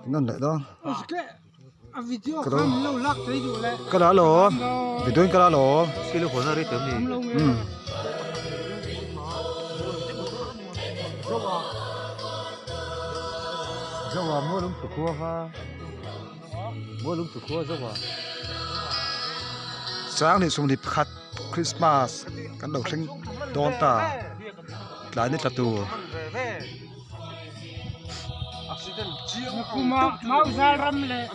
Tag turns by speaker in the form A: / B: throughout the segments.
A: Ngon đấy đó.
B: Video không lâu lắc thấy đủ lệ.
A: Cái đó lỗ. Video cái đó lỗ.
C: Cái lúc hồi nào đi tấm đi.
D: Dâu à mua lúng tủ cua ha. Mua lúng tủ cua dâu à.
A: Sáng thì sum đi khát Christmas kan đầu sinh đón ta lại nít là tù
B: Kuma mau ra ram lệ.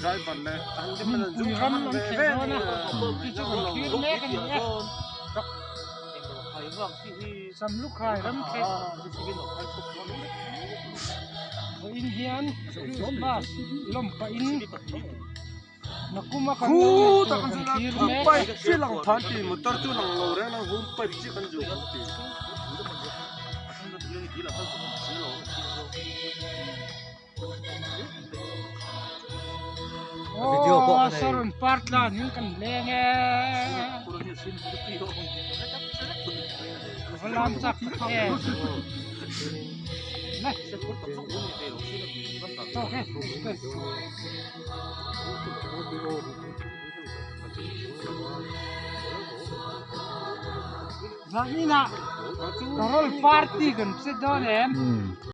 D: Dai bản này, anh đi mình
B: Dùng ram làm thế đó nè. Đi cho con kia mẹ cái này. Sam lúc khai ram thế. Indian Christmas lom pa in. Nakuma kan.
D: Khu ta kan sana pai chi lang than ti motor tu lang lo re na hum pai chi kan ju kan ti.
B: Oh, sorun part la nin kan lenge. Walam sak eh. Này. Okay. Zanina. Karol party kan sedon em.